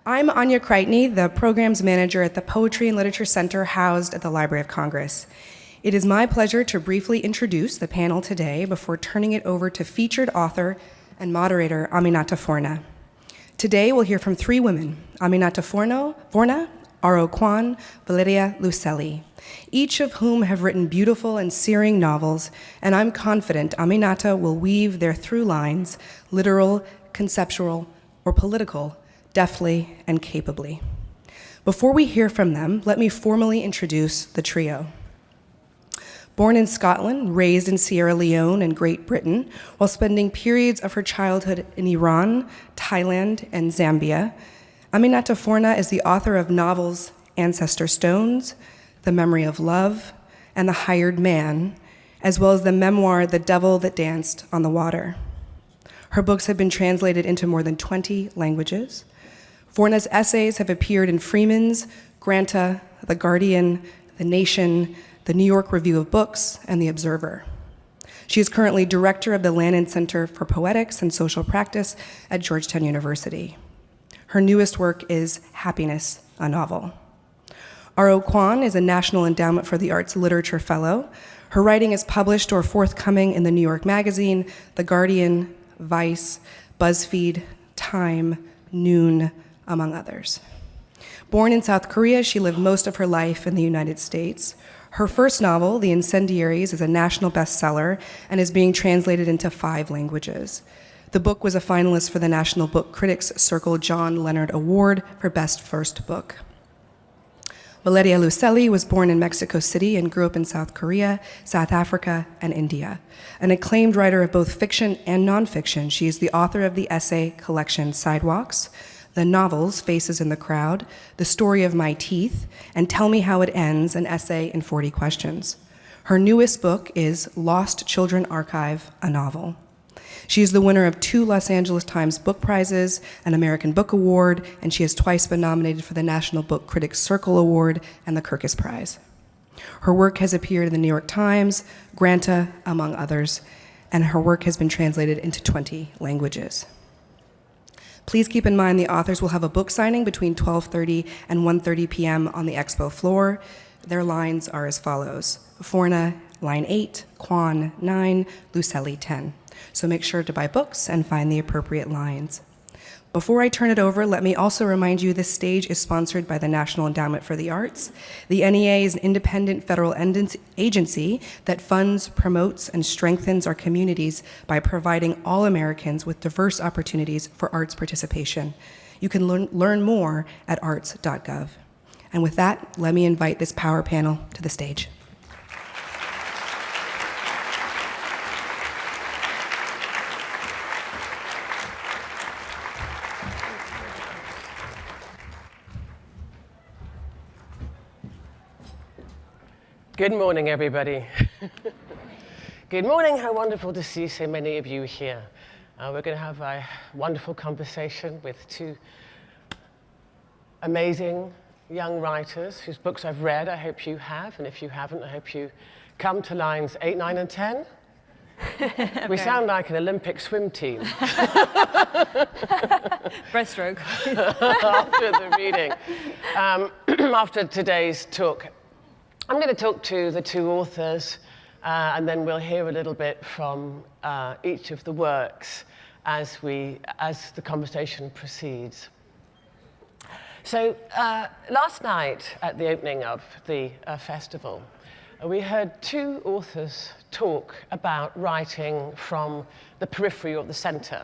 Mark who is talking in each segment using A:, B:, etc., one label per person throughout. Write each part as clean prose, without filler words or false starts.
A: I'm Anya Kreitney, the Programs Manager at the Poetry and Literature Center housed at the Library of Congress. It is my pleasure to briefly introduce the panel today before turning it over to featured author and moderator Aminatta Forna. Today we'll hear from three women, Aminatta Forna, R.O. Kwon, Valeria, Luiselli, each of whom have written beautiful and searing novels, and I'm confident Aminatta will weave their through lines, literal, conceptual, or political, deftly and capably. Before we hear from them, let me formally introduce the trio. Born in Scotland, raised in Sierra Leone and Great Britain, while spending periods of her childhood in Iran, Thailand, and Zambia, Aminatta Forna is the author of novels Ancestor Stones, The Memory of Love, and The Hired Man, as well as the memoir The Devil That Danced on the Water. Her books have been translated into more than 20 languages. Forna's essays have appeared in Freeman's, Granta, The Guardian, The Nation, the New York Review of Books, and The Observer. She is currently director of the Lannan Center for Poetics and Social Practice at Georgetown University. Her newest work is Happiness, a Novel. R.O. Kwon is a National Endowment for the Arts Literature Fellow. Her writing is published or forthcoming in the New York Magazine, The Guardian, Vice, BuzzFeed, Time, Noon, among others. Born in South Korea, she lived most of her life in the United States. Her first novel, The Incendiaries, is a national bestseller and is being translated into 5 languages. The book was a finalist for the National Book Critics Circle John Leonard Award for Best First Book. Valeria Luiselli was born in Mexico City and grew up in South Korea, South Africa, and India. An acclaimed writer of both fiction and nonfiction, she is the author of the essay collection Sidewalks, the novels Faces in the Crowd, The Story of My Teeth, and Tell Me How It Ends, an essay in 40 questions. Her newest book is Lost Children Archive, a novel. She is the winner of 2 Los Angeles Times Book Prizes, an American Book Award, and she has twice been nominated for the National Book Critics Circle Award and the Kirkus Prize. Her work has appeared in the New York Times, Granta, among others, and her work has been translated into 20 languages. Please keep in mind the authors will have a book signing between 12:30 and 1:30 p.m. on the expo floor. Their lines are as follows: Forna, line 8, Kwon, 9, Luiselli, 10. So make sure to buy books and find the appropriate lines. Before I turn it over, let me also remind you this stage is sponsored by the National Endowment for the Arts. The NEA is an independent federal agency that funds, promotes, and strengthens our communities by providing all Americans with diverse opportunities for arts participation. You can learn more at arts.gov. And with that, let me invite this power panel to the stage.
B: Good morning, everybody. Good morning. How wonderful to see so many of you here. We're going to have a wonderful conversation with 2 amazing young writers whose books I've read. I hope you have, and if you haven't, I hope you come to lines 8, 9, and 10. We sound like an Olympic swim team.
C: Breaststroke.
B: After the reading. After today's talk, I'm going to talk to the 2 authors, and then we'll hear a little bit from each of the works as the conversation proceeds. So last night at the opening of the festival, we heard 2 authors talk about writing from the periphery or the center.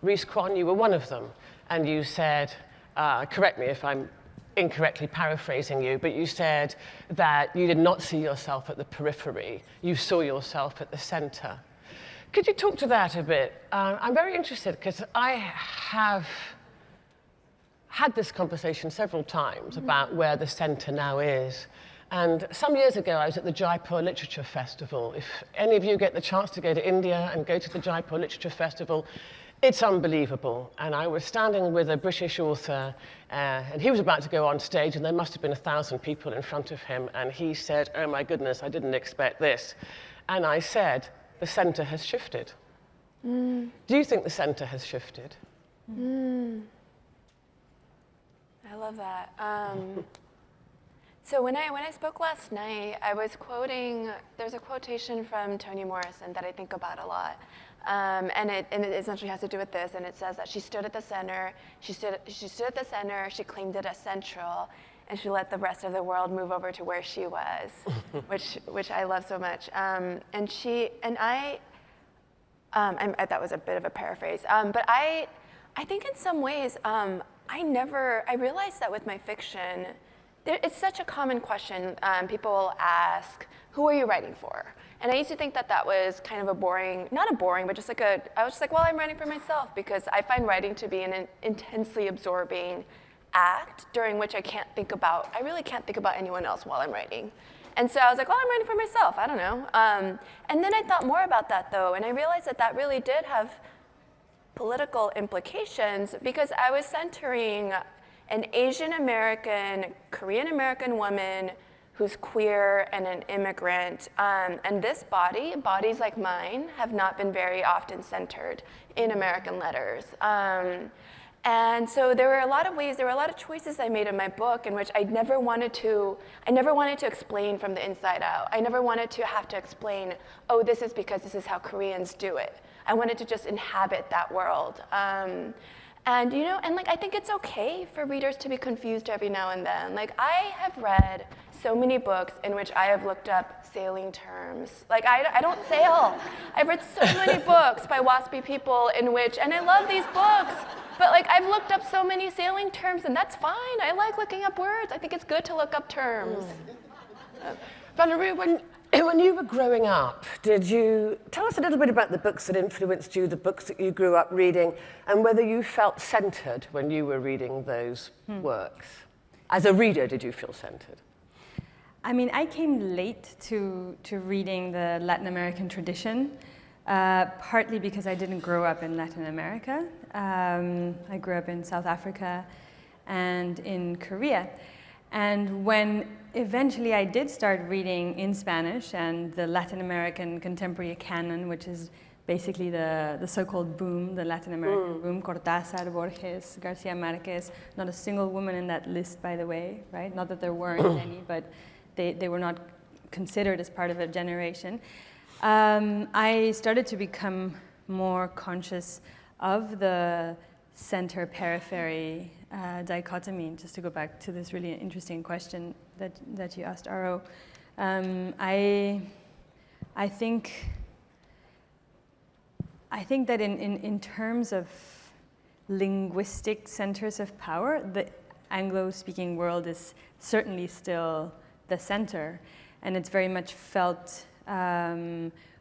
B: Rhys Kwon, you were one of them, and you said, correct me if I'm incorrectly paraphrasing you, but you said that you did not see yourself at the periphery, you saw yourself at the center. Could you talk to that a bit? I'm very interested because I have had this conversation several times about where the center now is. And some years ago, I was at the Jaipur Literature Festival. If any of you get the chance to go to India and go to the Jaipur Literature Festival, it's unbelievable. And I was standing with a British author, and he was about to go on stage, and there must have been 1,000 people in front of him. And he said, "Oh my goodness, I didn't expect this." And I said, "The center has shifted." Do you think the center has shifted?
C: I love that. So when I spoke last night, I was quoting, there's a quotation from Toni Morrison that I think about a lot. And it essentially has to do with this, and it says that she stood at the center, she stood at the center, she claimed it as central, and she let the rest of the world move over to where she was, which I love so much. And that was a bit of a paraphrase, but I think in some ways, I realized that with my fiction, it's such a common question. People will ask, who are you writing for? And I used to think that was kind of a boring, not a boring, but just like I was just like, well, I'm writing for myself because I find writing to be an intensely absorbing act during which I really can't think about anyone else while I'm writing. And so I was like, well, I'm writing for myself, I don't know. And then I thought more about that though, and I realized that really did have political implications because I was centering an Asian American, Korean American woman who's queer and an immigrant. And this bodies like mine, have not been very often centered in American letters. And so there were a lot of choices I made in my book in which I never wanted to explain from the inside out. I never wanted to have to explain, oh, this is because this is how Koreans do it. I wanted to just inhabit that world. And I think it's okay for readers to be confused every now and then. Like I have read so many books in which I have looked up sailing terms. Like I don't sail. I've read so many books by waspy people in which, and I love these books, but like I've looked up so many sailing terms and that's fine. I like looking up words. I think it's good to look up terms.
B: Valeria, when you were growing up, did you tell us a little bit about the books that influenced you, the books that you grew up reading, and whether you felt centered when you were reading those works? As a reader, did you feel centered?
D: I mean, I came late to reading the Latin American tradition, partly because I didn't grow up in Latin America. I grew up in South Africa and in Korea. And when eventually I did start reading in Spanish and the Latin American contemporary canon, which is basically the so-called boom, the Latin American boom, Cortázar, Borges, Garcia Marquez, not a single woman in that list, by the way, right? Not that there weren't any, but they were not considered as part of a generation. I started to become more conscious of the center-periphery dichotomy, just to go back to this really interesting question that you asked, Aro. I think that in terms of linguistic centers of power, the Anglo-speaking world is certainly still the center, and it's very much felt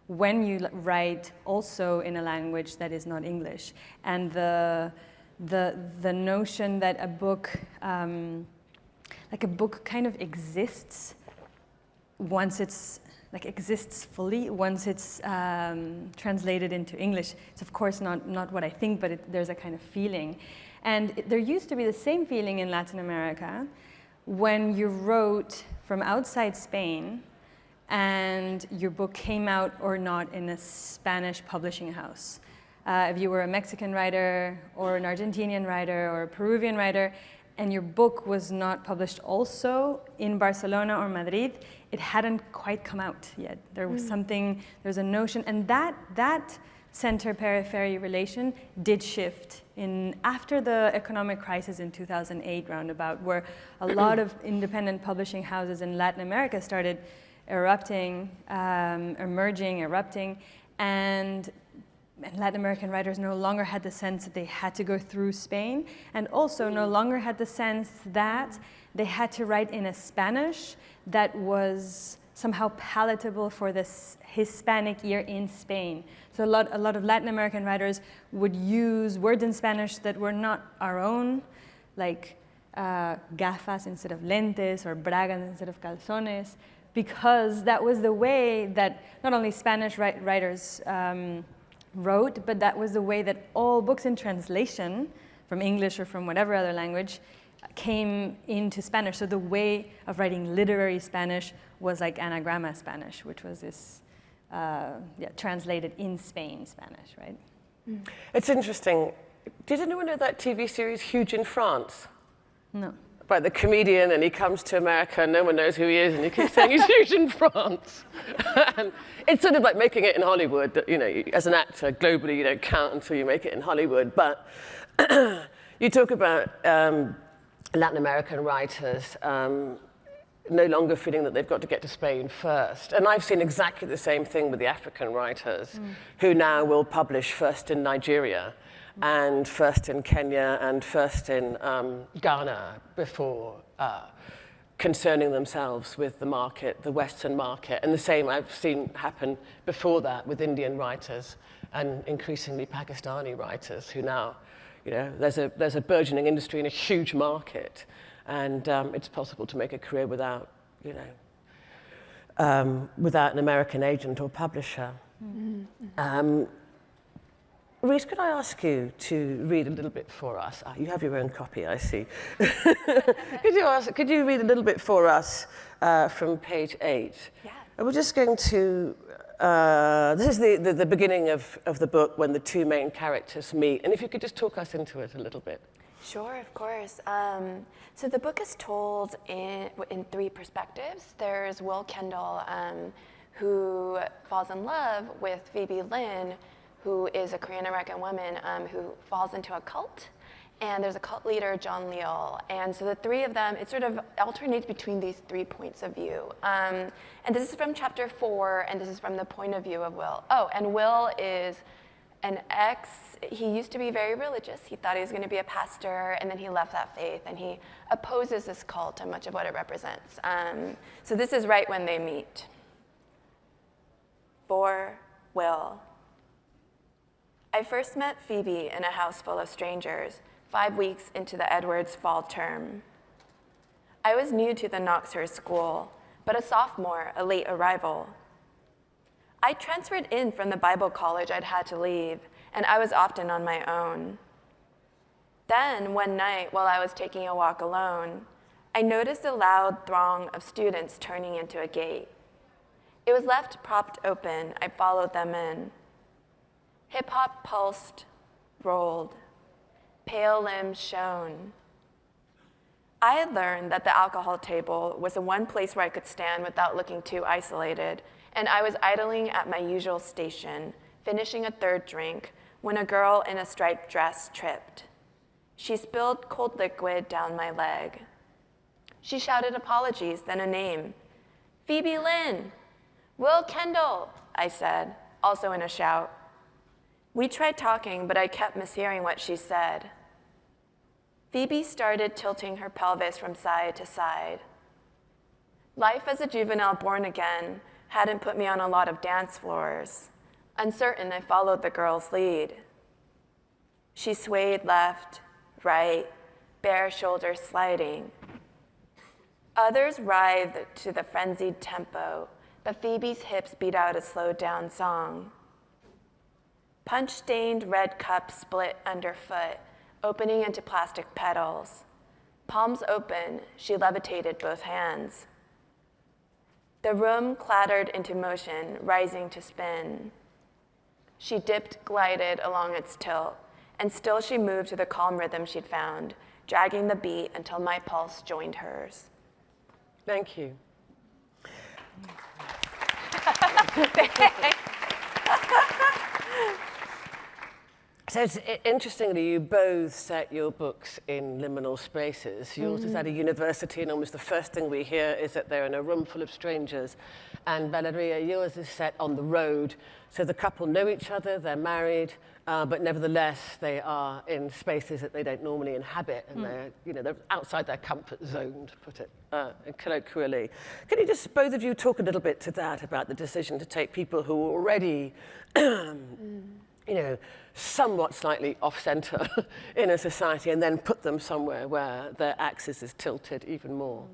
D: when you write also in a language that is not English. And the notion that a book kind of exists once it's exists fully once it's translated into English. It's of course not what I think, but there's a kind of feeling. And there used to be the same feeling in Latin America when you wrote from outside Spain and your book came out or not in a Spanish publishing house. If you were a Mexican writer or an Argentinian writer or a Peruvian writer, and your book was not published also in Barcelona or Madrid, it hadn't quite come out yet. There was something, there's a notion, and that center-periphery relation did shift after the economic crisis in 2008 roundabout, where a lot of independent publishing houses in Latin America started erupting, and Latin American writers no longer had the sense that they had to go through Spain, and also no longer had the sense that they had to write in a Spanish that was somehow palatable for this Hispanic ear in Spain. So a lot of Latin American writers would use words in Spanish that were not our own, like gafas instead of lentes, or bragas instead of calzones, because that was the way that not only Spanish writers wrote, but that was the way that all books in translation from English or from whatever other language came into Spanish. So the way of writing literary Spanish was like anagrama Spanish, which was this translated in Spain Spanish, right?
B: It's interesting. Did anyone know that TV series Huge in France?
D: No.
B: About the comedian, and he comes to America, and no one knows who he is, and he keeps saying he's huge in France. And it's sort of like making it in Hollywood. That, you know, as an actor, globally, you don't count until you make it in Hollywood. But you talk about Latin American writers no longer feeling that they've got to get to Spain first. And I've seen exactly the same thing with the African writers, who now will publish first in Nigeria, and first in Kenya, and first in Ghana before concerning themselves with the market, the Western market. And the same I've seen happen before that with Indian writers and increasingly Pakistani writers who now, you know, there's a burgeoning industry and a huge market. And it's possible to make a career without, you know, without an American agent or publisher. Mm-hmm. Reese, could I ask you to read a little bit for us? You have your own copy, I see. Could you read a little bit for us from page 8?
C: Yeah.
B: And we're just going to, this is the beginning of the book when the two main characters meet. And if you could just talk us into it a little bit.
C: Sure, of course. So the book is told in 3 perspectives. There's Will Kendall, who falls in love with Phoebe Lynn, who is a Korean-American woman who falls into a cult. And there's a cult leader, John Leal. And so the 3 of them, it sort of alternates between these 3 points of view. And this is from chapter 4, and this is from the point of view of Will. Oh, and Will is he used to be very religious. He thought he was going to be a pastor, and then he left that faith, and he opposes this cult and much of what it represents. So this is right when they meet. For Will. I first met Phoebe in a house full of strangers, 5 weeks into the Edwards fall term. I was new to the Knoxhurst school, but a sophomore, a late arrival. I transferred in from the Bible college I'd had to leave, and I was often on my own. Then, one night, while I was taking a walk alone, I noticed a loud throng of students turning into a gate. It was left propped open. I followed them in. Hip-hop pulsed, rolled. Pale limbs shone. I had learned that the alcohol table was the one place where I could stand without looking too isolated, and I was idling at my usual station, finishing a 3rd drink, when a girl in a striped dress tripped. She spilled cold liquid down my leg. She shouted apologies, then a name. Phoebe Lynn. Will Kendall, I said, also in a shout. We tried talking, but I kept mishearing what she said. Phoebe started tilting her pelvis from side to side. Life as a juvenile born again hadn't put me on a lot of dance floors. Uncertain, I followed the girl's lead. She swayed left, right, bare shoulders sliding. Others writhed to the frenzied tempo, but Phoebe's hips beat out a slowed-down song. Punch-stained red cups split underfoot, opening into plastic petals. Palms open, she levitated both hands. The room clattered into motion, rising to spin. She dipped, glided along its tilt, and still she moved to the calm rhythm she'd found, dragging the beat until my pulse joined hers.
B: Thank you. So it's interestingly, you both set your books in liminal spaces. Yours is at a university, and almost the first thing we hear is that they're in a room full of strangers. And Valeria, yours is set on the road. So the couple know each other, they're married, but nevertheless, they are in spaces that they don't normally inhabit, and they're outside their comfort zone, to put it colloquially. Can you just, both of you, talk a little bit to that, about the decision to take people who are already somewhat slightly off-center in a society, and then put them somewhere where their axis is tilted even more?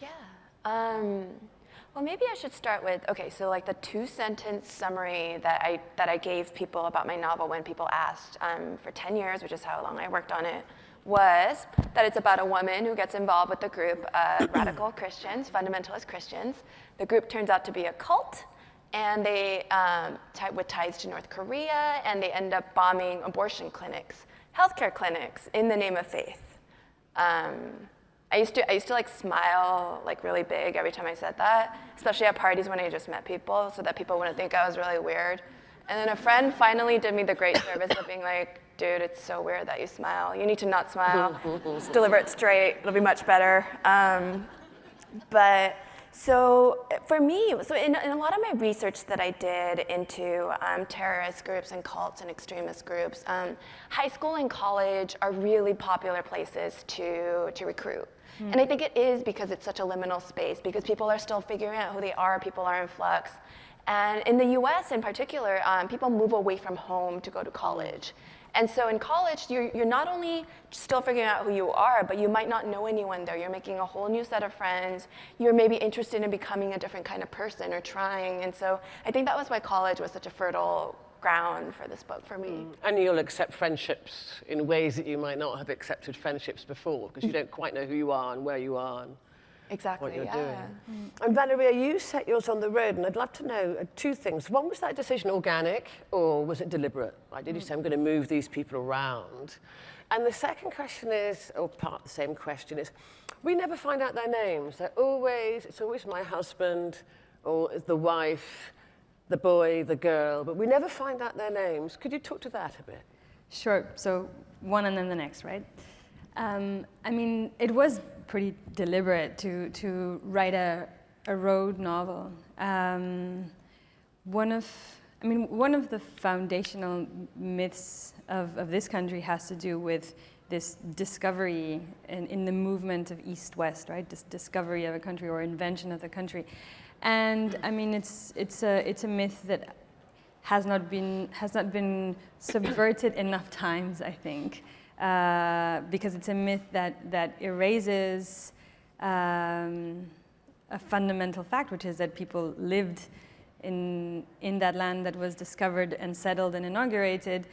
C: Yeah. Well, maybe I should start with, so like the 2-sentence summary that I gave people about my novel when people asked for 10 years, which is how long I worked on it, was that it's about a woman who gets involved with a group of radical Christians, fundamentalist Christians. The group turns out to be a cult, and they, with ties to North Korea, and they end up bombing abortion clinics, healthcare clinics, in the name of faith. I used to like smile like really big every time I said that, especially at parties when I just met people, so that people wouldn't think I was really weird. And then a friend finally did me the great service of being like, dude, it's so weird that you smile. You need to not smile. Just deliver it straight. It'll be much better. But so for me, so in a lot of my research that I did into terrorist groups and cults and extremist groups, high school and college are really popular places to recruit. And I think it is because it's such a liminal space, because people are still figuring out who they are, people are in flux. And in the US in particular, people move away from home to go to college. And so in college, you're not only still figuring out who you are, but you might not know anyone there. You're making a whole new set of friends. You're maybe interested in becoming a different kind of person or trying. And so I think that was why college was such a fertile ground for this book for me.
B: And you'll accept friendships in ways that you might not have accepted friendships before, because you don't quite know who you are and where you are and
C: Exactly,
B: what you're
C: yeah.
B: doing. And Valeria, you set yours on the road, and I'd love to know two things. One, was that decision organic, or was it deliberate? Like, did you say, I'm going to move these people around? And the second question is, or part of the same question is, we never find out their names. It's always my husband, or the wife, the boy, the girl, but we never find out their names. Could you talk to that a bit?
D: Sure. So one and then the next, right? I mean, it was pretty deliberate to write a road novel. One of the foundational myths of this country has to do with this discovery in the movement of East-West, right? This discovery of a country or invention of the country. And I mean, it's a myth that has not been subverted enough times, I think, because it's a myth that erases a fundamental fact, which is that people lived in that land that was discovered and settled and inaugurated,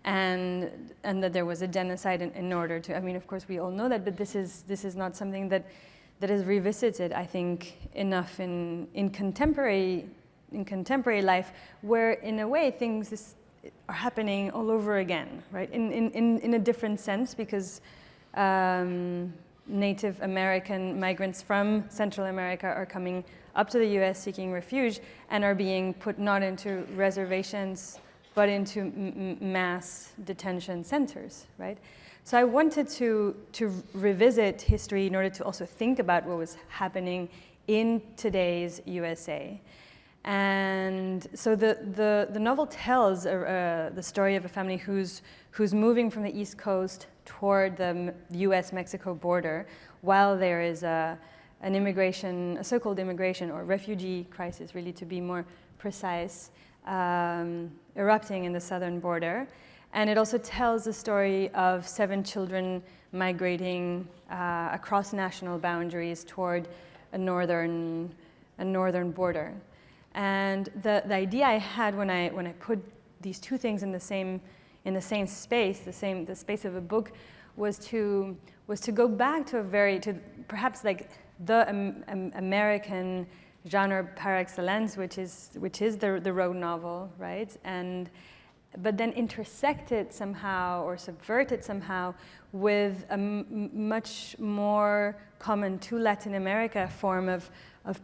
D: and that there was a genocide in order to. I mean, of course, we all know that, but this is not something that is revisited, I think, enough in contemporary life, where in a way things are happening all over again, right? In a different sense, because Native American migrants from Central America are coming up to the US seeking refuge and are being put not into reservations but into mass detention centers, right? So I wanted to revisit history in order to also think about what was happening in today's USA. And so the novel tells the story of a family who's moving from the East Coast toward the US-Mexico border while there is a so-called immigration or refugee crisis, really to be more precise, erupting in the southern border. And it also tells the story of 7 children migrating across national boundaries toward a northern border. And the idea I had when I put these two things in the same space, the space of a book, was to go back to perhaps like the American genre par excellence, which is the road novel, right? But then intersect it somehow or subvert it somehow with a much more common to Latin America form of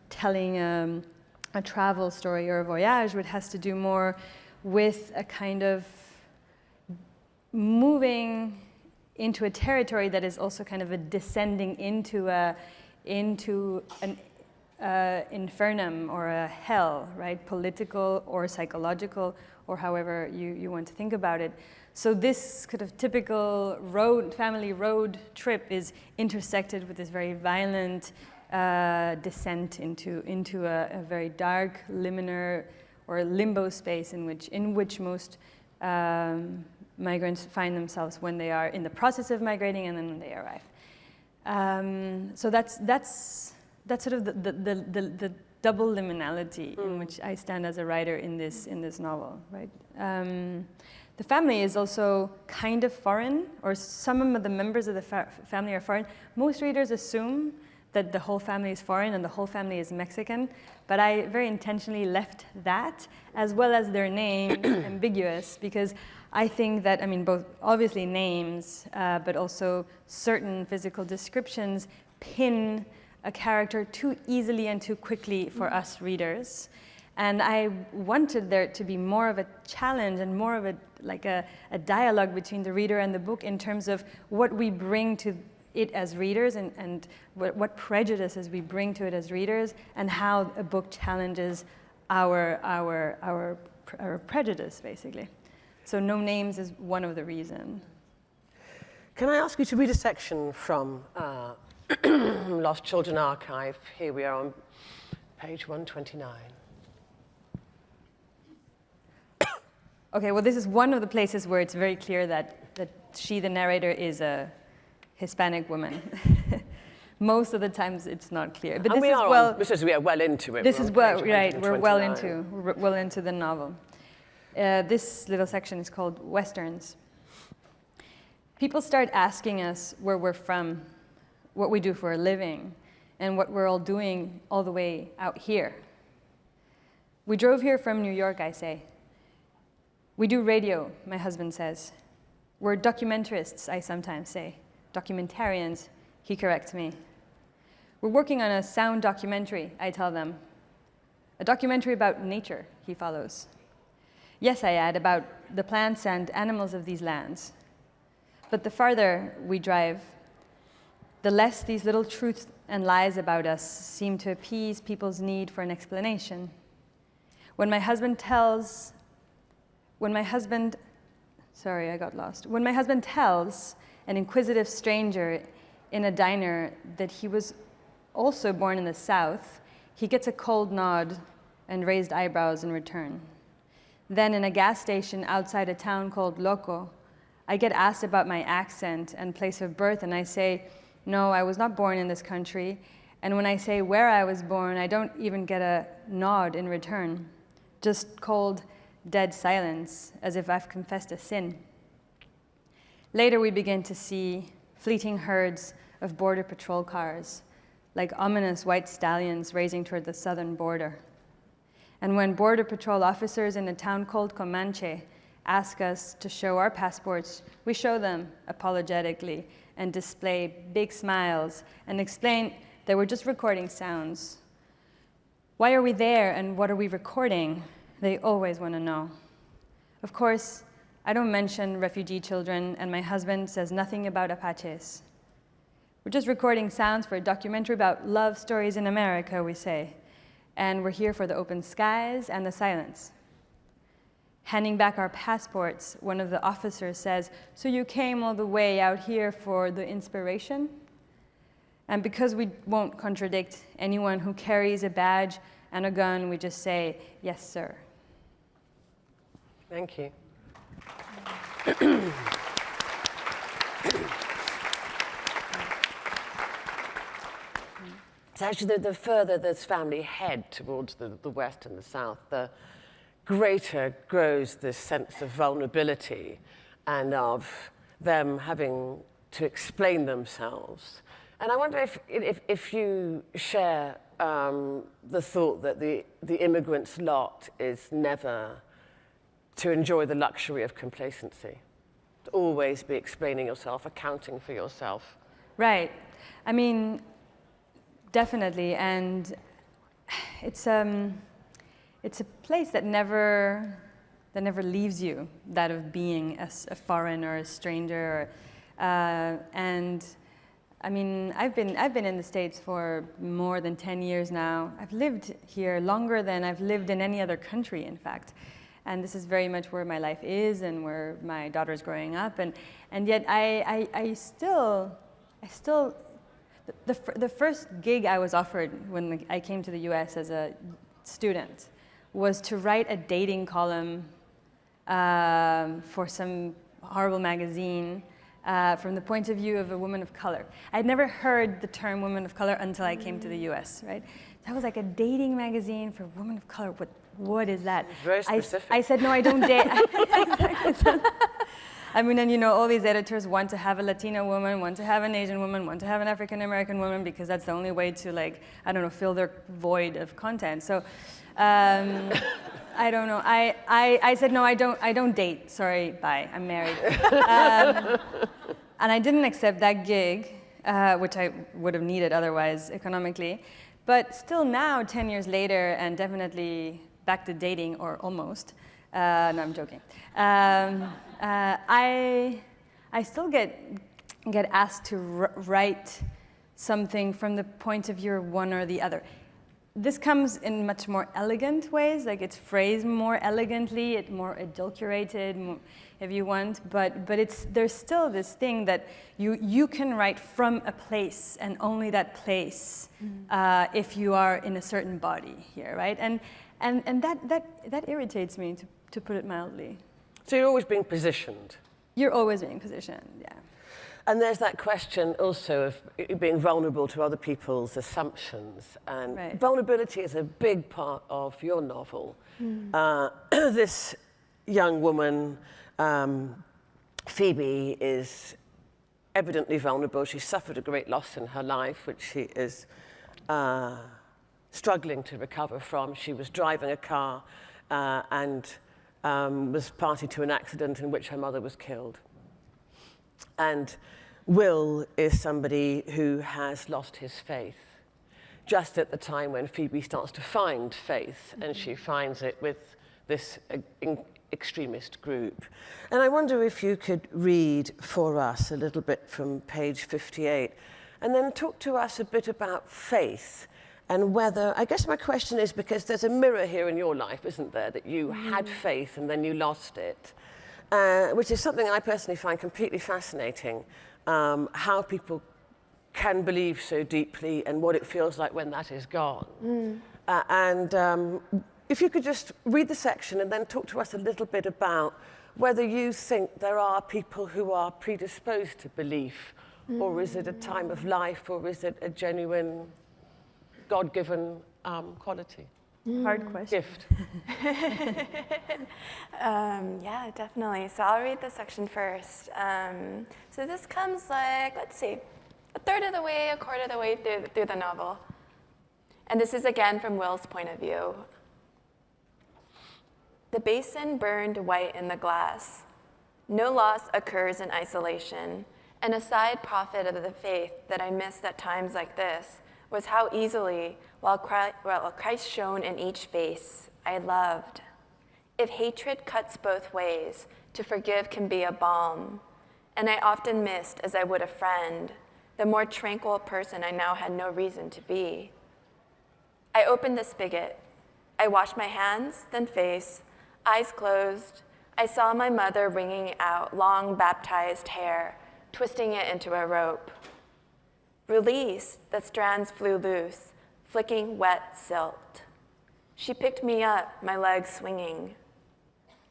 D: telling a travel story or a voyage, which has to do more with a kind of moving into a territory that is also kind of a descending into an infernum or a hell, right? Political or psychological, or however you want to think about it. So this kind of typical family road trip is intersected with this very violent descent into a very dark liminar or limbo space in which most migrants find themselves when they are in the process of migrating and then when they arrive. So that's sort of the double liminality in which I stand as a writer in this novel, right? The family is also kind of foreign, or some of the members of the family are foreign. Most readers assume that the whole family is foreign and the whole family is Mexican, but I very intentionally left that, as well as their names, ambiguous, because I think that, I mean, both obviously names, but also certain physical descriptions pin a character too easily and too quickly for us readers. And I wanted there to be more of a challenge and more of a dialogue between the reader and the book in terms of what we bring to it as readers and what prejudices we bring to it as readers, and how a book challenges our prejudice, basically. So no names is one of the reasons.
B: Can I ask you to read a section from Lost Children Archive? Here we are on page 129.
D: Okay, well, this is one of the places where it's very clear that she, the narrator, is a Hispanic woman. Most of the times it's not clear. But
B: and
D: we
B: are well into it.
D: This is well, right, we're well into the novel. This little section is called Westerns. People start asking us where we're from, what we do for a living, and what we're all doing all the way out here. We drove here from New York, I say. We do radio, my husband says. We're documentarists, I sometimes say. Documentarians, he corrects me. We're working on a sound documentary, I tell them. A documentary about nature, he follows. Yes, I add, about the plants and animals of these lands. But the farther we drive, the less these little truths and lies about us seem to appease people's need for an explanation. When my husband tells an inquisitive stranger in a diner that he was also born in the South, he gets a cold nod and raised eyebrows in return. Then in a gas station outside a town called Loco, I get asked about my accent and place of birth, and I say, no, I was not born in this country. And when I say where I was born, I don't even get a nod in return, just cold, dead silence, as if I've confessed a sin. Later, we begin to see fleeting herds of border patrol cars, like ominous white stallions racing toward the southern border. And when border patrol officers in a town called Comanche ask us to show our passports, we show them apologetically and display big smiles and explain that we're just recording sounds. Why are we there and what are we recording? They always want to know. Of course, I don't mention refugee children, and my husband says nothing about Apaches. We're just recording sounds for a documentary about love stories in America, we say. And we're here for the open skies and the silence. Handing back our passports, one of the officers says, so you came all the way out here for the inspiration? And because we won't contradict anyone who carries a badge and a gun, we just say, yes, sir.
B: Thank you. So actually, the further this family head towards the west and the south, the greater grows this sense of vulnerability and of them having to explain themselves. And I wonder if you share the thought that the immigrant's lot is never to enjoy the luxury of complacency, to always be explaining yourself, accounting for yourself.
D: Right. I mean, definitely. And it's a place that never leaves you, that of being a foreigner, a stranger. And I mean, I've been in the States for more than 10 years now. I've lived here longer than I've lived in any other country, in fact. And this is very much where my life is and where my daughter's growing up. And yet I still, the first gig I was offered when I came to the US as a student was to write a dating column for some horrible magazine from the point of view of a woman of color. I'd never heard the term woman of color until I came to the US, right? That was like a dating magazine for women of color. What is that?
B: Very specific.
D: I said, no, I don't date. I mean, and you know, all these editors want to have a Latina woman, want to have an Asian woman, want to have an African American woman, because that's the only way to, like, I don't know, fill their void of content. So I don't know. I said, no, I don't date. Sorry, bye, I'm married. And I didn't accept that gig, which I would have needed otherwise economically. But still now, 10 years later, and definitely back to dating, or almost, no, I'm joking. I still get asked to write something from the point of view of one or the other. This comes in much more elegant ways, like it's phrased more elegantly, it's more adulterated, if you want, but there's still this thing that you can write from a place, and only that place, if you are in a certain body here, right? And that irritates me, to put it mildly.
B: So you're always being positioned.
D: You're always being positioned, yeah.
B: And there's that question also of being vulnerable to other people's assumptions. And
D: Right.
B: vulnerability is a big part of your novel. This young woman, Phoebe, is evidently vulnerable. She suffered a great loss in her life, which she is struggling to recover from. She was driving a car and was party to an accident in which her mother was killed. And Will is somebody who has lost his faith just at the time when Phoebe starts to find faith, and she finds it with this extremist group. And I wonder if you could read for us a little bit from page 58, and then talk to us a bit about faith, and whether, I guess my question is, because there's a mirror here in your life, isn't there, that you had faith and then you lost it, which is something I personally find completely fascinating, how people can believe so deeply and what it feels like when that is gone. If you could just read the section and then talk to us a little bit about whether you think there are people who are predisposed to belief, or is it a time of life, or is it a genuine God-given quality?
D: Hard question.
B: Gift.
C: Yeah, definitely. So I'll read the section first. So this comes like, let's see, a third of the way, a quarter of the way through the novel. And this is again from Will's point of view. The basin burned white in the glass. No loss occurs in isolation. And a side profit of the faith that I missed at times like this was how easily, while Christ shone in each face, I loved. If hatred cuts both ways, to forgive can be a balm. And I often missed, as I would a friend, the more tranquil person I now had no reason to be. I opened the spigot. I washed my hands, then face, eyes closed. I saw my mother wringing out long baptized hair, twisting it into a rope. Released, the strands flew loose, flicking wet silt. She picked me up, my legs swinging.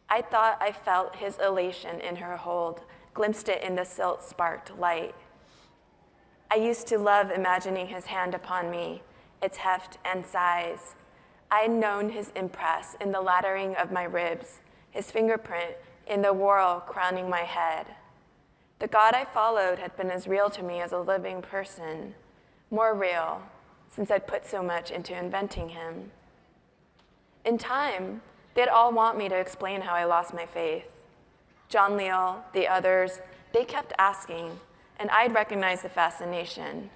C: I thought I felt his elation in her hold, glimpsed it in the silt-sparked light. I used to love imagining his hand upon me, its heft and size. I had known his impress in the laddering of my ribs, his fingerprint in the whorl crowning my head. The God I followed had been as real to me as a living person, more real, since I'd put so much into inventing him. In time, they'd all want me to explain how I lost my faith. John Leal, the others, they kept asking, and I'd recognize the fascination.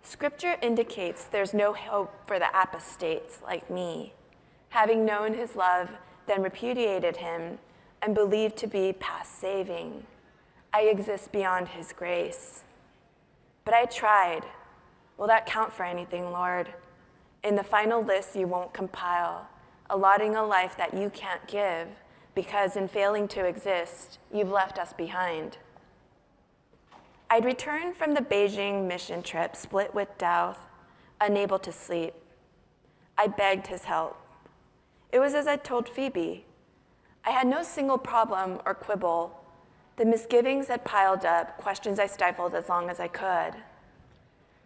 C: Scripture indicates there's no hope for the apostates like me, having known his love, then repudiated him, and believed to be past saving. I exist beyond his grace. But I tried. Will that count for anything, Lord? In the final list you won't compile, allotting a life that you can't give, because in failing to exist, you've left us behind. I'd returned from the Beijing mission trip, split with doubt, unable to sleep. I begged his help. It was as I told Phoebe. I had no single problem or quibble. The misgivings had piled up, questions I stifled as long as I could.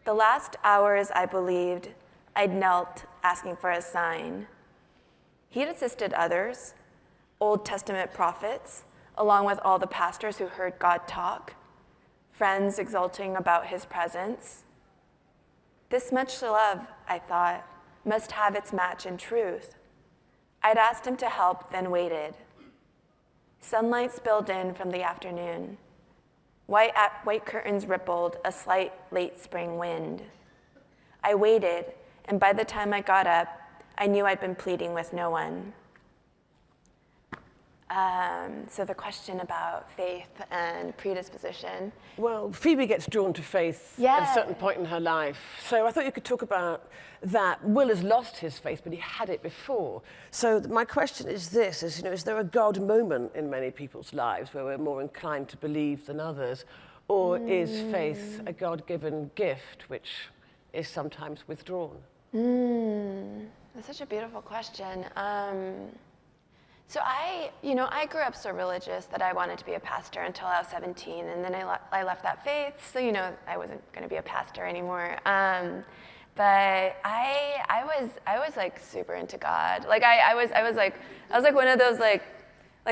C: The last hours, I believed, I'd knelt, asking for a sign. He'd assisted others, Old Testament prophets, along with all the pastors who heard God talk, friends exulting about his presence. This much love, I thought, must have its match in truth. I'd asked him to help, then waited. Sunlight spilled in from the afternoon. White curtains rippled, a slight late spring wind. I waited, and by the time I got up, I knew I'd been pleading with no one. So the question about faith and predisposition.
B: Well, Phoebe gets drawn to faith at a certain point in her life. So I thought you could talk about that. Will has lost his faith, but he had it before. So my question is this, is there a God moment in many people's lives where we're more inclined to believe than others? Or is faith a God-given gift which is sometimes withdrawn?
C: That's such a beautiful question. So I grew up so religious that I wanted to be a pastor until I was 17, and then I left that faith, so I wasn't going to be a pastor anymore. But I was like super into God. Like I was like one of those like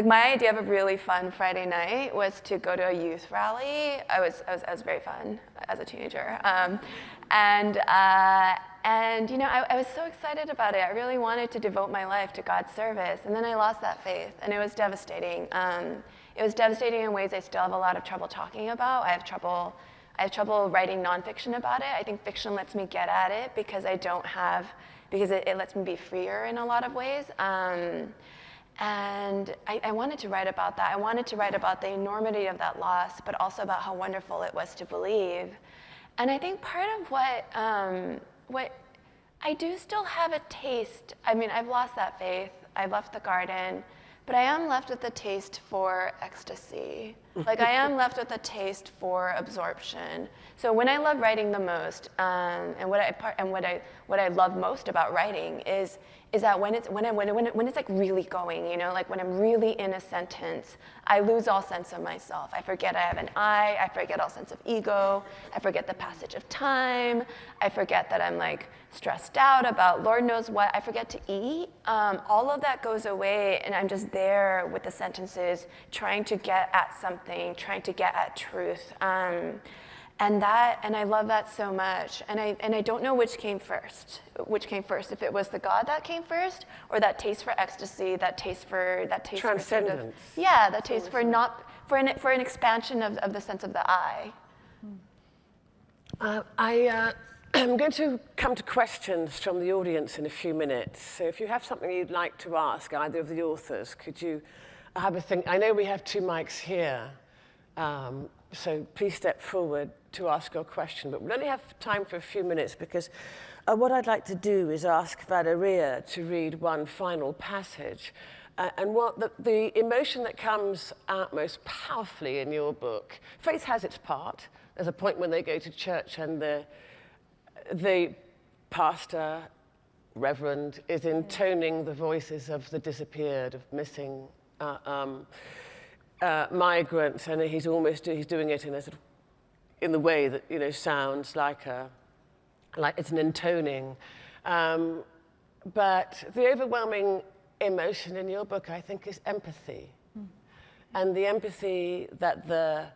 C: my idea of a really fun Friday night was to go to a youth rally. I was very fun as a teenager, and I was so excited about it. I really wanted to devote my life to God's service, and then I lost that faith, and it was devastating. It was devastating in ways I still have a lot of trouble talking about. I have trouble writing nonfiction about it. I think fiction lets me get at it because it lets me be freer in a lot of ways. And I wanted to write about that. I wanted to write about the enormity of that loss, but also about how wonderful it was to believe. And I think part of what I do still have a taste. I mean, I've lost that faith. I left the garden, but I am left with a taste for ecstasy. Like I am left with a taste for absorption. So when I love writing the most, and what I love most about writing is that when it's like really going, like when I'm really in a sentence, I lose all sense of myself. I forget I have an I forget all sense of ego, I forget the passage of time, I forget that I'm like stressed out about Lord knows what, I forget to eat. All of that goes away, and I'm just there with the sentences, trying to get at something, trying to get at truth. And I love that so much. And I don't know which came first. If it was the God that came first, or that taste for ecstasy, that taste for
B: transcendence.
C: That taste for an expansion of the sense of the I.
B: I'm going to come to questions from the audience in a few minutes. So if you have something you'd like to ask either of the authors, could you have a think? I know we have 2 mics here. So please step forward to ask your question, but we'll only have time for a few minutes because what I'd like to do is ask Valeria to read one final passage. And what the emotion that comes out most powerfully in your book, faith has its part. There's a point when they go to church and the pastor, reverend, is intoning the voices of the disappeared, of missing migrants, and he's doing it in the way that sounds like it's an intoning. But the overwhelming emotion in your book, I think, is empathy, and the empathy that the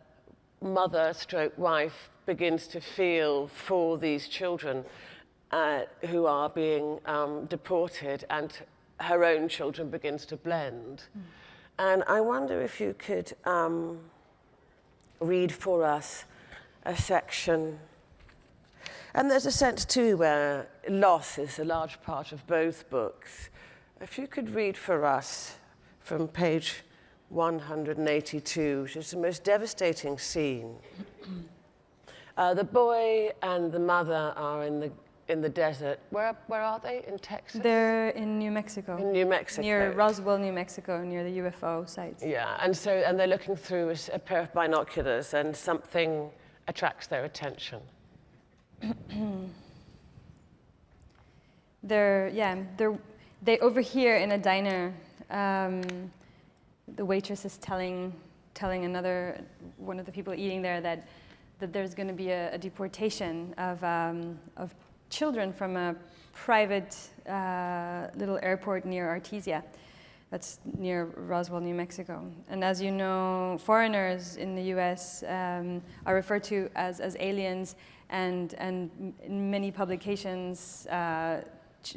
B: mother/wife begins to feel for these children who are being deported, and her own children begins to blend. And I wonder if you could read for us a section. And there's a sense, too, where loss is a large part of both books. If you could read for us from page 182, which is the most devastating scene. The boy and the mother are in the desert. Where are they? In Texas?
D: They're in New Mexico.
B: In New Mexico.
D: Near Roswell, New Mexico, near the UFO sites.
B: Yeah, and they're looking through a pair of binoculars, and something attracts their attention.
D: They overhear in a diner. The waitress is telling one of the people eating there that there's going to be a deportation of children from a private little airport near Artesia. That's near Roswell, New Mexico. And as you know, foreigners in the US are referred to as aliens, and in many publications,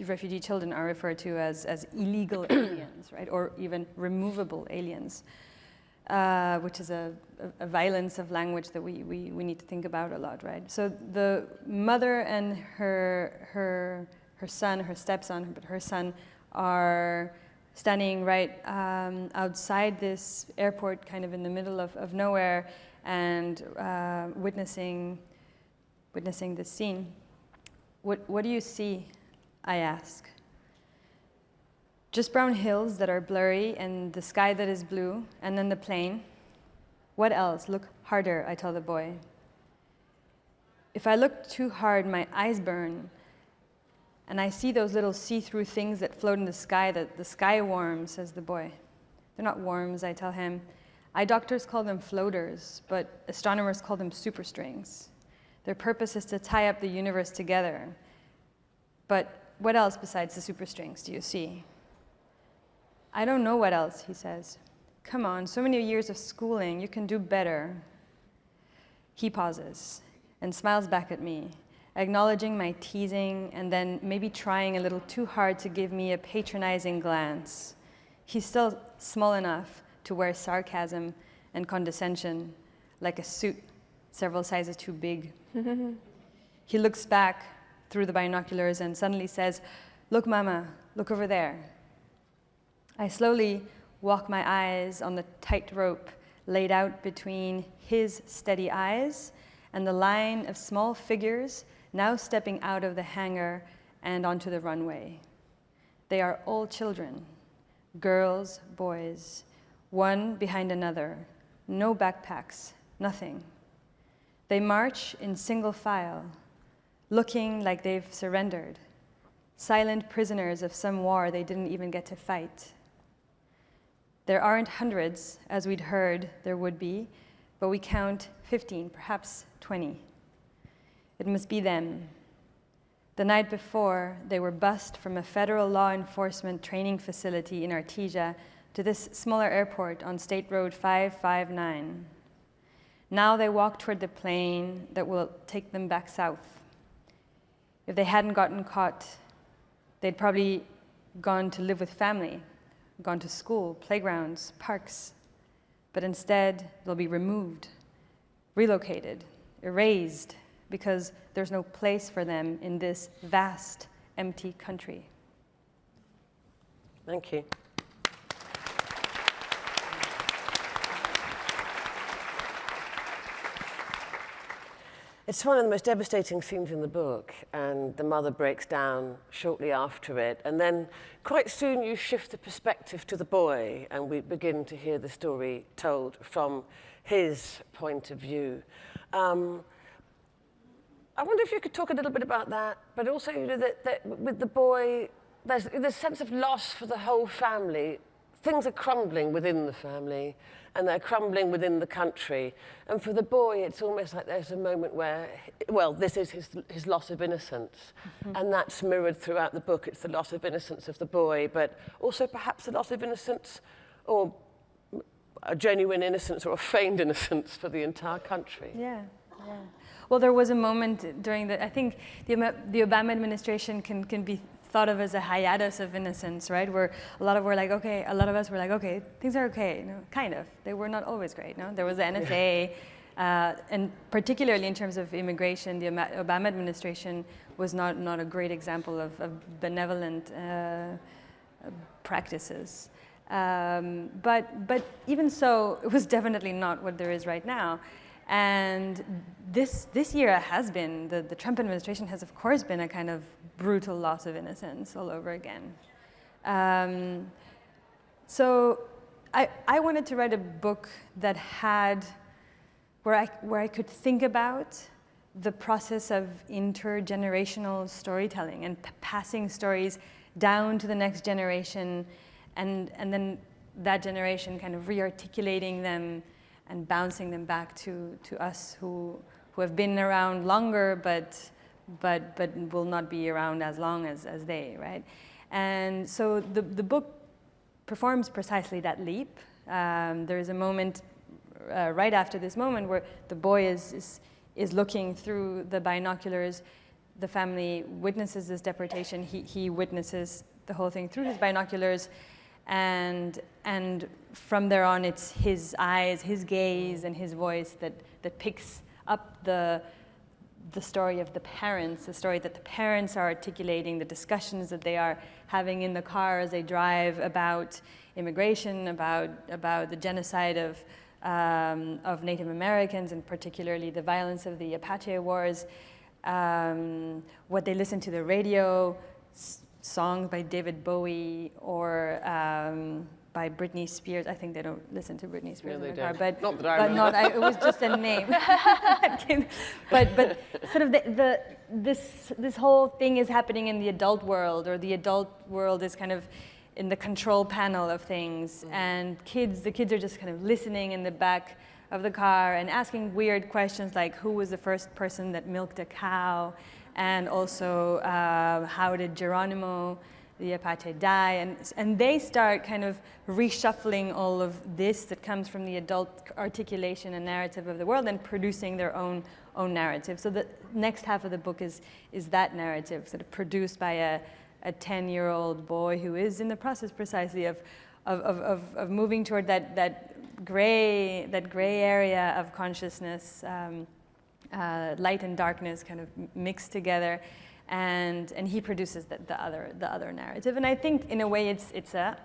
D: refugee children are referred to as illegal aliens, right? Or even removable aliens, which is a violence of language that we need to think about a lot, right? So the mother and her son, her stepson, but her son, are standing right outside this airport, kind of in the middle of nowhere, and witnessing this scene. What do you see? I ask. Just brown hills that are blurry and the sky that is blue, and then the plane. What else? Look harder, I tell the boy. If I look too hard, my eyes burn, and I see those little see-through things that float in the sky, the sky worms, says the boy. They're not worms, I tell him. Eye doctors call them floaters, but astronomers call them superstrings. Their purpose is to tie up the universe together. But what else besides the superstrings do you see? I don't know what else, he says. Come on, so many years of schooling, you can do better. He pauses and smiles back at me, acknowledging my teasing and then maybe trying a little too hard to give me a patronizing glance. He's still small enough to wear sarcasm and condescension, like a suit several sizes too big. He looks back through the binoculars and suddenly says, "Look, Mama, look over there." I slowly walk my eyes on the tight rope laid out between his steady eyes and the line of small figures now stepping out of the hangar and onto the runway. They are all children, girls, boys, one behind another, no backpacks, nothing. They march in single file, looking like they've surrendered, silent prisoners of some war they didn't even get to fight. There aren't hundreds, as we'd heard there would be, but we count 15, perhaps 20. It must be them. The night before, they were bused from a federal law enforcement training facility in Artesia to this smaller airport on State Road 559. Now they walk toward the plane that will take them back south. If they hadn't gotten caught, they'd probably gone to live with family, gone to school, playgrounds, parks. But instead, they'll be removed, relocated, erased, because there's no place for them in this vast, empty country.
B: Thank you. It's one of the most devastating scenes in the book, and the mother breaks down shortly after it. And then quite soon you shift the perspective to the boy, and we begin to hear the story told from his point of view. I wonder if you could talk a little bit about that, but also that with the boy, there's a sense of loss for the whole family. Things are crumbling within the family, and they're crumbling within the country. And for the boy, it's almost like there's a moment where, well, this is his loss of innocence. Mm-hmm. And that's mirrored throughout the book. It's the loss of innocence of the boy, but also perhaps the loss of innocence, or a genuine innocence or a feigned innocence for the entire country.
D: Yeah. Well, there was a moment during I think the Obama administration can be thought of as a hiatus of innocence, right? Where a lot of us were like, okay, things are okay, kind of. They were not always great, no? There was the NSA, and particularly in terms of immigration, the Obama administration was not a great example of benevolent practices. But even so, it was definitely not what there is right now. And this year has been, the Trump administration has of course been a kind of brutal loss of innocence all over again. So I wanted to write a book that had, where I could think about the process of intergenerational storytelling and passing stories down to the next generation, and then that generation kind of re-articulating them and bouncing them back to us who have been around longer, but will not be around as long as they, right? And so the book performs precisely that leap. There is a moment right after this moment where the boy is looking through the binoculars. The family witnesses this deportation. He witnesses the whole thing through his binoculars, and from there on, it's his eyes, his gaze, and his voice that picks up the story of the parents, the story that the parents are articulating, the discussions that they are having in the car as they drive about immigration, about the genocide of Native Americans, and particularly the violence of the Apache Wars, what they listen to the radio, songs by David Bowie or by Britney Spears. I think they don't listen to Britney Spears in the car, but
B: not that I remember.
D: it was just a name. but sort of this whole thing is happening in the adult world, or the adult world is kind of in the control panel of things, and the kids are just kind of listening in the back of the car and asking weird questions like, who was the first person that milked a cow? And also, how did Geronimo, the Apache, die? And they start kind of reshuffling all of this that comes from the adult articulation and narrative of the world and producing their own narrative. So the next half of the book is that narrative, sort of produced by a 10-year-old boy who is in the process precisely of moving toward that gray area of consciousness. Light and darkness kind of mixed together, and he produces the other narrative. And I think in a way it's a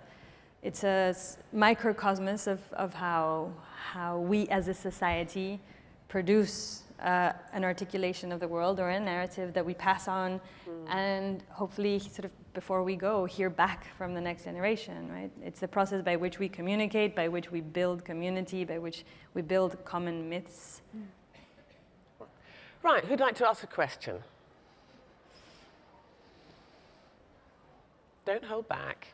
D: microcosmos of how we as a society produce an articulation of the world, or a narrative that we pass on, and hopefully sort of before we go hear back from the next generation, right? It's the process by which we communicate, by which we build community, by which we build common myths.
B: Right, who'd like to ask a question? Don't hold back.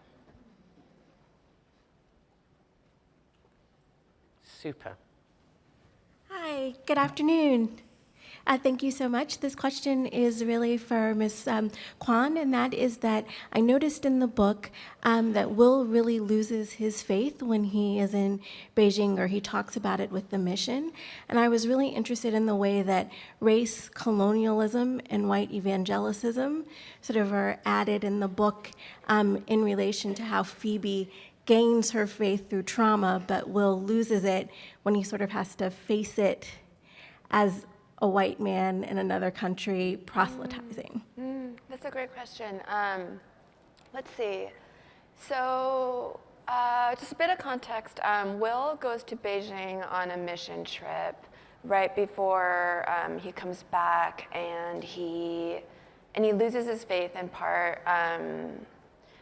B: Super.
E: Hi, good afternoon. Thank you so much. This question is really for Ms. Kwon, and that is that I noticed in the book that Will really loses his faith when he is in Beijing, or he talks about it with the mission. And I was really interested in the way that race, colonialism, and white evangelicism sort of are added in the book in relation to how Phoebe gains her faith through trauma, but Will loses it when he sort of has to face it as a white man in another country proselytizing.
C: That's a great question. Let's see. So just a bit of context. Will goes to Beijing on a mission trip right before he comes back, and he loses his faith in part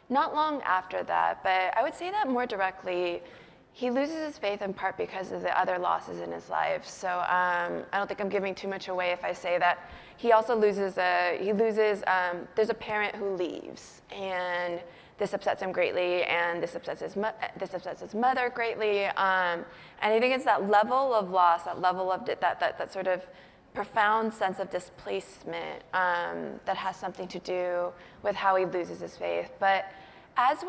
C: not long after that, but I would say that more directly. He loses his faith in part because of the other losses in his life. So I don't think I'm giving too much away if I say that he also loses, there's a parent who leaves, and this upsets him greatly, and this upsets his mother greatly. And I think it's that level of loss, that level of that sort of profound sense of displacement that has something to do with how he loses his faith. But as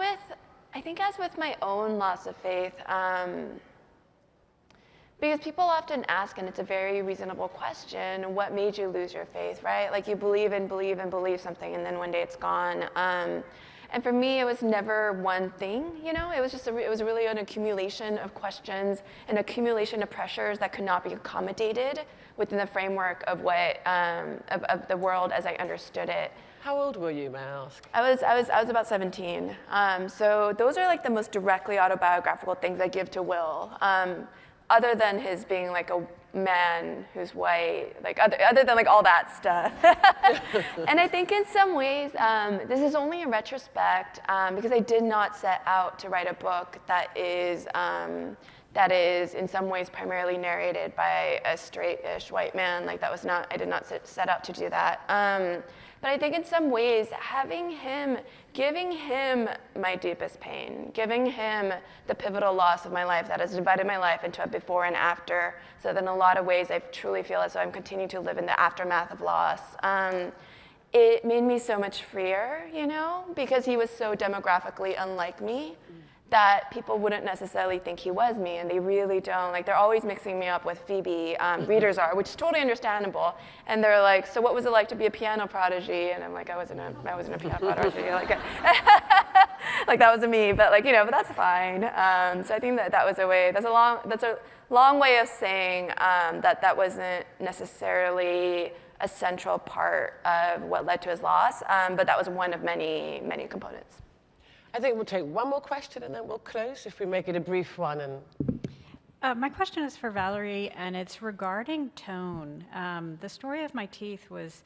C: with my own loss of faith, because people often ask, and it's a very reasonable question, what made you lose your faith, right? Like you believe something, and then one day it's gone. And for me, it was never one thing, you know? It was really an accumulation of questions, an accumulation of pressures that could not be accommodated within the framework of what of the world as I understood it.
B: How old were you, may I ask?
C: I was about 17. So those are like the most directly autobiographical things I give to Will, other than his being like a man who's white, like other than like all that stuff. And I think in some ways, this is only in retrospect, because I did not set out to write a book that is in some ways primarily narrated by a straight-ish white man. Like I did not set out to do that. But I think in some ways, giving him my deepest pain, giving him the pivotal loss of my life that has divided my life into a before and after, so that in a lot of ways I truly feel as though I'm continuing to live in the aftermath of loss. It made me so much freer, you know, because he was so demographically unlike me, that people wouldn't necessarily think he was me, and they really don't. Like, they're always mixing me up with Phoebe, readers are, which is totally understandable. And they're like, so what was it like to be a piano prodigy? And I'm like, I wasn't a piano prodigy. Like, like that wasn't me, but like, but that's fine. So I think that was a way, that's a long way of saying that wasn't necessarily a central part of what led to his loss, but that was one of many, many components.
B: I think we'll take one more question and then we'll close, if we make it a brief one. And
F: my question is for Valerie, and it's regarding tone. The story of my teeth was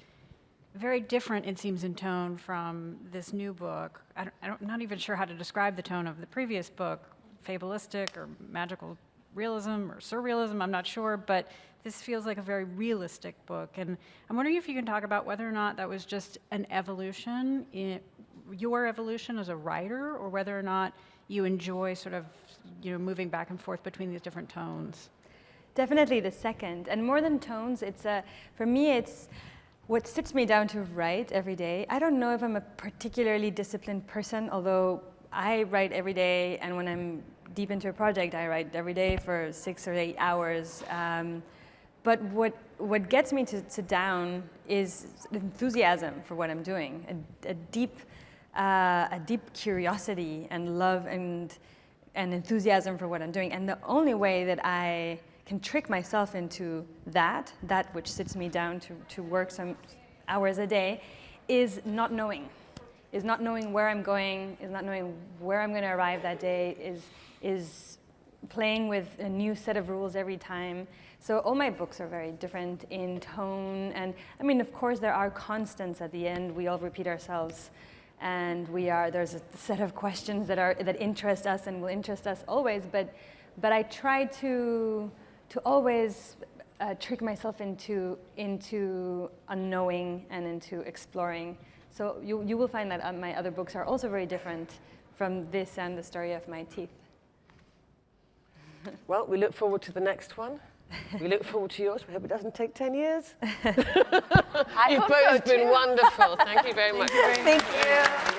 F: very different, it seems, in tone from this new book. I'm not even sure how to describe the tone of the previous book, fabulistic or magical realism or surrealism, I'm not sure, but this feels like a very realistic book. And I'm wondering if you can talk about whether or not that was just an evolution, your evolution as a writer, or whether or not you enjoy sort of, moving back and forth between these different tones.
D: Definitely the second. And more than tones, for me, it's what sits me down to write every day. I don't know if I'm a particularly disciplined person, although I write every day, and when I'm deep into a project, I write every day for 6 or 8 hours. But what gets me to sit down is enthusiasm for what I'm doing, a deep curiosity and love and enthusiasm for what I'm doing. And the only way that I can trick myself into that which sits me down to work some hours a day, is not knowing where I'm going, is not knowing where I'm going to arrive that day, is playing with a new set of rules every time. So all my books are very different in tone, and I mean, of course, there are constants at the end. We all repeat ourselves, and there's a set of questions that interest us and will interest us always. But I try to always trick myself into unknowing and into exploring. So you will find that my other books are also very different from this and the story of my teeth.
B: well, we look forward to the next one. We look forward to yours. We hope it doesn't take 10 years.
C: I
B: You've
C: hope
B: both
C: so,
B: been
C: too.
B: wonderful. Thank you very much.
C: Thank you.